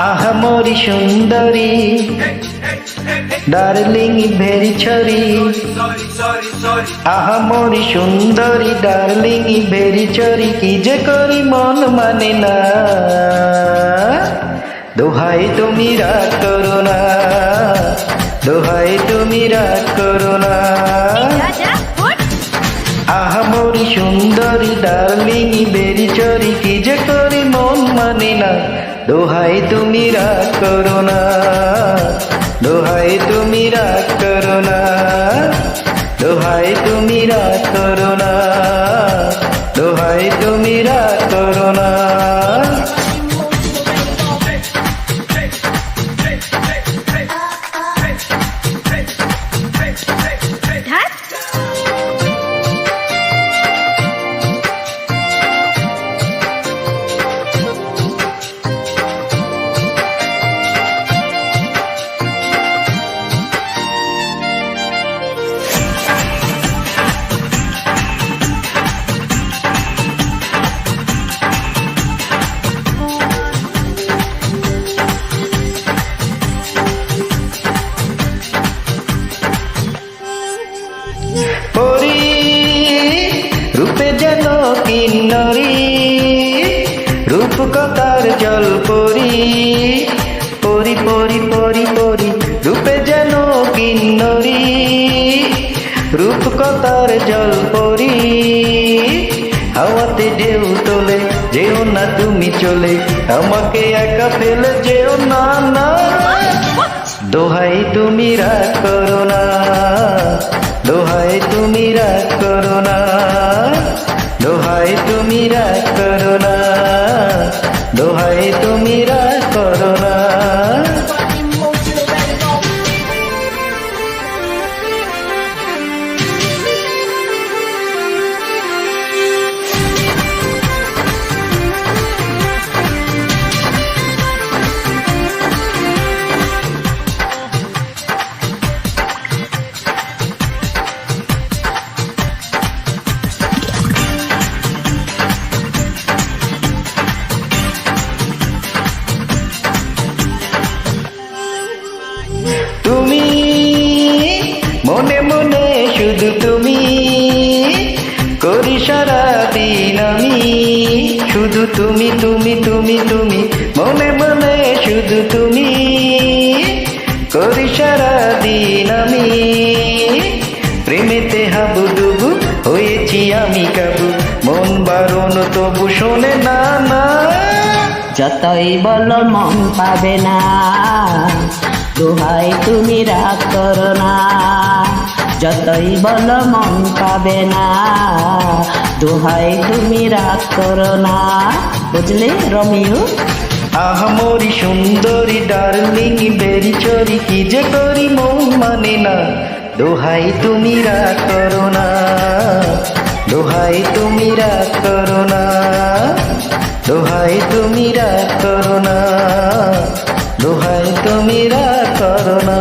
আহা মরি সুন্দরী ডার্লিং ভেরি ছরি আহা মরি সুন্দরী ডার্লিং ভেরি ছরি কি যে করি মন মানে না দোহাই তুমি রাগ করো না দোহাই তুমি রাগ করো না আহা মরি সুন্দরী ডার্লিং ভেরি ছরি কি যে করি মন মানে না দোহাই তুমি রাগ করো না দোহাই তুমি রাগ করো না দোহাই তুমি রাগ করো না দোহাই তুমি রাগ করো না রূপে যেন কিন্নরি রূপকথার জল পরি পরি পরি পরি পরি রূপে যেন কিন্নরি রূপকথার জল পরি হাওয়াতে ঢেউ তোলে যেও না তুমি চলে আমাকে একা ফেলে যেও না না দোহাই তুমি রাগ করো না দোহাই তুমি রাগ করো না দোহাই তুমি রাগ করো না দোহাই তুমি রাগ করো না তুমি মনে মনে শুধু তুমি করি সারাদিন আমি শুধু তুমি তুমি তুমি তুমি মনে মনে শুধু তুমি করি সারাদিন আমি প্রেমেতে হাবুডুবু হয়েছি আমি কাবু মন বারণ তবু শোনে না না যতই বলো মন পাবে না দোহাই তুমি রাগ করো না যতই বলো মন পাবে না দোহাই তুমি রাগ করো না বুঝলে রমিও আহা মরি সুন্দরী ডার্লিং বেরি চরি কি যে করি মন মানে না দোহাই তুমি রাগ করো না দোহাই তুমি রাগ করো না দোহাই তুমি রাগ করো না দোহাই তুমি রাগ করো না।